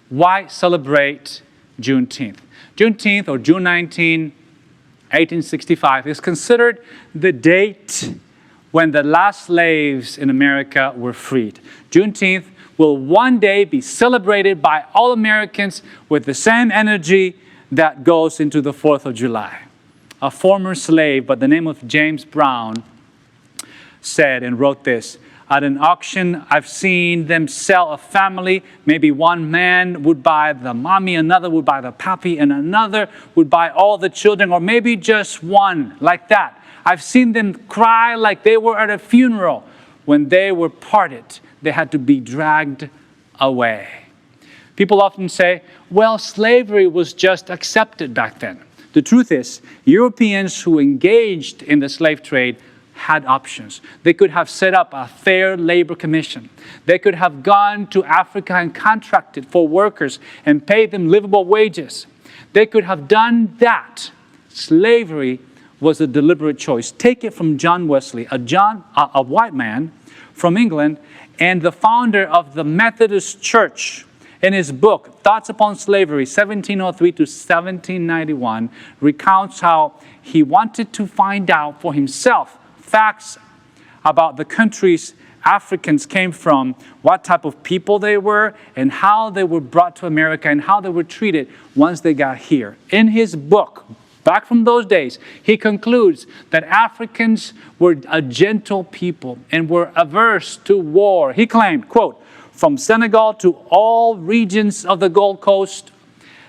Why celebrate Juneteenth? Juneteenth, or June 19, 1865, is considered the date when the last slaves in America were freed. Juneteenth will one day be celebrated by all Americans with the same energy that goes into the 4th of July. A former slave by the name of James Brown said and wrote this: "At an auction, I've seen them sell a family. Maybe one man would buy the mommy, another would buy the pappy, and another would buy all the children, or maybe just one, like that. I've seen them cry like they were at a funeral. When they were parted, they had to be dragged away." People often say, well, slavery was just accepted back then. The truth is, Europeans who engaged in the slave trade had options. They could have set up a fair labor commission. They could have gone to Africa and contracted for workers and paid them livable wages. They could have done that. Slavery was a deliberate choice. Take it from John Wesley, a white man from England and the founder of the Methodist Church. In his book, Thoughts Upon Slavery, 1703 to 1791, recounts how he wanted to find out for himself facts about the countries Africans came from, what type of people they were, and how they were brought to America and how they were treated once they got here. In his book, back from those days, he concludes that Africans were a gentle people and were averse to war. He claimed, quote, "From Senegal to all regions of the Gold Coast,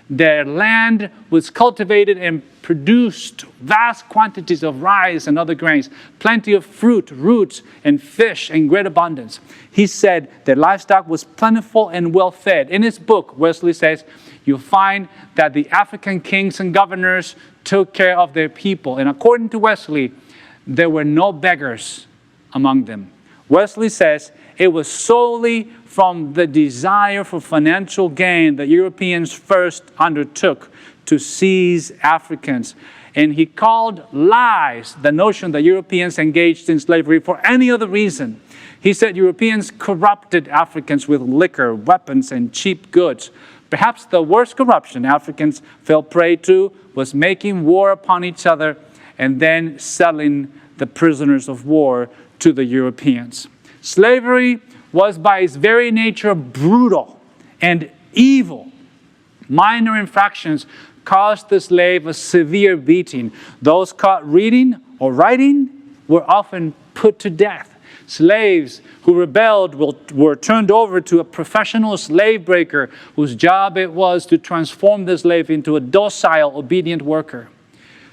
their land was cultivated and produced vast quantities of rice and other grains, plenty of fruit, roots, and fish in great abundance." He said their livestock was plentiful and well fed. In his book, Wesley says, you'll find that the African kings and governors took care of their people. And according to Wesley, there were no beggars among them. Wesley says it was solely from the desire for financial gain that Europeans first undertook to seize Africans. And he called lies the notion that Europeans engaged in slavery for any other reason. He said Europeans corrupted Africans with liquor, weapons, and cheap goods. Perhaps the worst corruption Africans fell prey to was making war upon each other and then selling the prisoners of war to the Europeans. Slavery was by its very nature brutal and evil. Minor infractions caused the slave a severe beating. Those caught reading or writing were often put to death. Slaves who rebelled were turned over to a professional slave breaker whose job it was to transform the slave into a docile, obedient worker.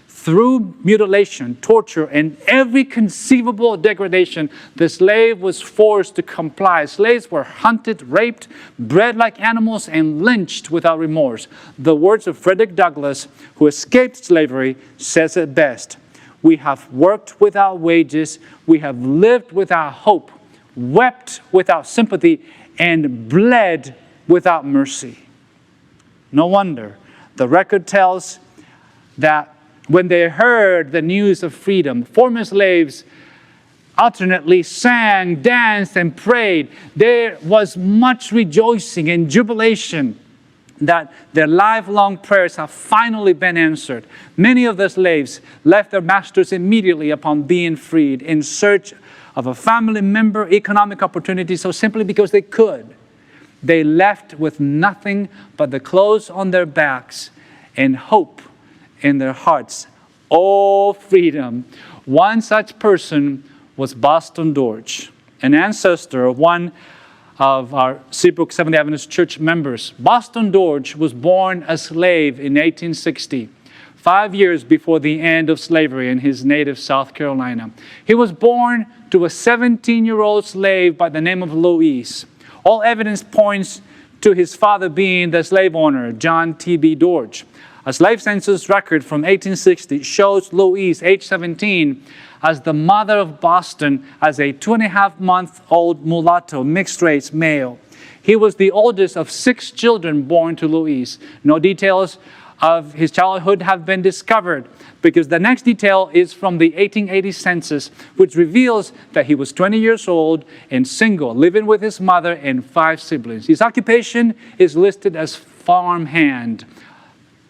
Through mutilation, torture, and every conceivable degradation, the slave was forced to comply. Slaves were hunted, raped, bred like animals, and lynched without remorse. The words of Frederick Douglass, who escaped slavery, says it best: "We have worked without wages, we have lived without hope, wept without sympathy, and bled without mercy." No wonder the record tells that when they heard the news of freedom, former slaves alternately sang, danced, and prayed. There was much rejoicing and jubilation that their lifelong prayers have finally been answered. Many of the slaves left their masters immediately upon being freed in search of a family member, economic opportunities, or simply because they could. They left with nothing but the clothes on their backs and hope in their hearts. Oh, freedom! One such person was Boston George, an ancestor of one of our Seabrook Seventh-day Adventist Church members. Boston George was born a slave in 1860, 5 years before the end of slavery in his native South Carolina. He was born to a 17-year-old slave by the name of Louis. All evidence points to his father being the slave owner, John T.B. George. A slave census record from 1860 shows Louise, age 17, as the mother of Boston as a 2.5-month-old mulatto, mixed-race male. He was the oldest of 6 children born to Louise. No details of his childhood have been discovered, because the next detail is from the 1880 census, which reveals that he was 20 years old and single, living with his mother and 5 siblings. His occupation is listed as farmhand,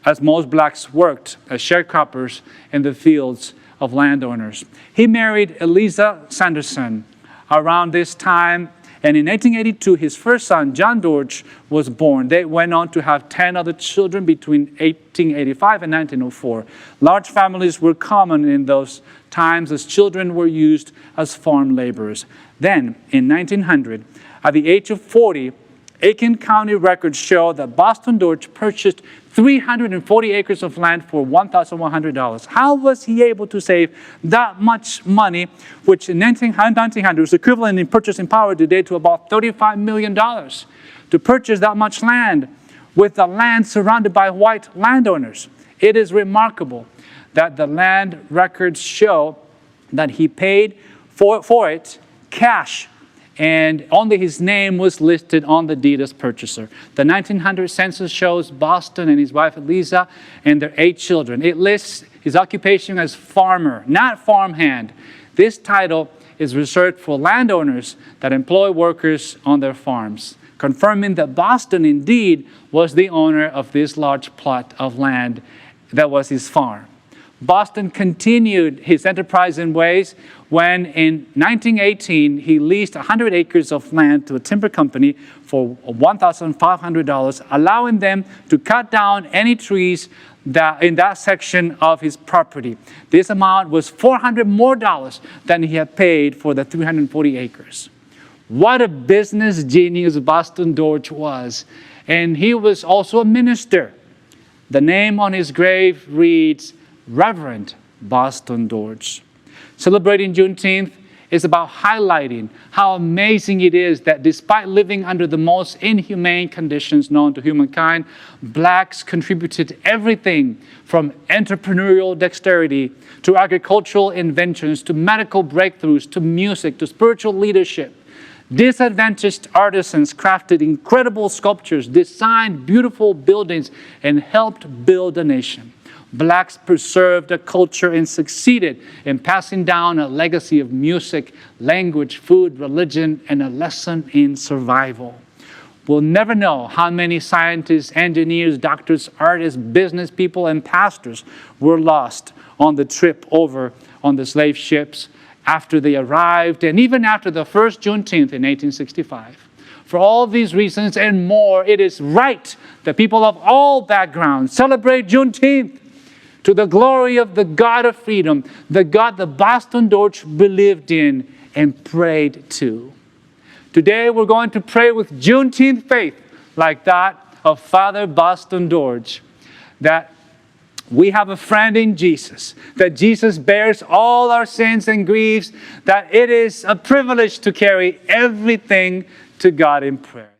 as most blacks worked as sharecroppers in the fields of landowners. He married Eliza Sanderson around this time, and in 1882, his first son, John Dorch, was born. They went on to have 10 other children between 1885 and 1904. Large families were common in those times, as children were used as farm laborers. Then, in 1900, at the age of 40, Aiken County records show that Boston Dorch purchased 340 acres of land for $1,100. How was he able to save that much money, which in 1900 was equivalent in purchasing power today to about $35 million, to purchase that much land with the land surrounded by white landowners? It is remarkable that the land records show that he paid for it cash, and only his name was listed on the deed as purchaser. The 1900 census shows Boston and his wife Eliza and their 8 children. It lists his occupation as farmer, not farmhand. This title is reserved for landowners that employ workers on their farms, confirming that Boston indeed was the owner of this large plot of land that was his farm. Boston continued his enterprise in ways when in 1918 he leased 100 acres of land to a timber company for $1,500, allowing them to cut down any trees in that section of his property. This amount was $400 more than he had paid for the 340 acres. What a business genius Boston Dorch was. And he was also a minister. The name on his grave reads, Reverend Boston Dorch. Celebrating Juneteenth is about highlighting how amazing it is that despite living under the most inhumane conditions known to humankind, blacks contributed everything from entrepreneurial dexterity to agricultural inventions to medical breakthroughs to music to spiritual leadership. Disadvantaged artisans crafted incredible sculptures, designed beautiful buildings, and helped build a nation. Blacks preserved a culture and succeeded in passing down a legacy of music, language, food, religion, and a lesson in survival. We'll never know how many scientists, engineers, doctors, artists, business people, and pastors were lost on the trip over on the slave ships after they arrived, and even after the first Juneteenth in 1865. For all these reasons and more, it is right that people of all backgrounds celebrate Juneteenth to the glory of the God of freedom, the God that Boston Dorch believed in and prayed to. Today we're going to pray with Juneteenth faith like that of Father Boston Dorch, that we have a friend in Jesus, that Jesus bears all our sins and griefs, that it is a privilege to carry everything to God in prayer.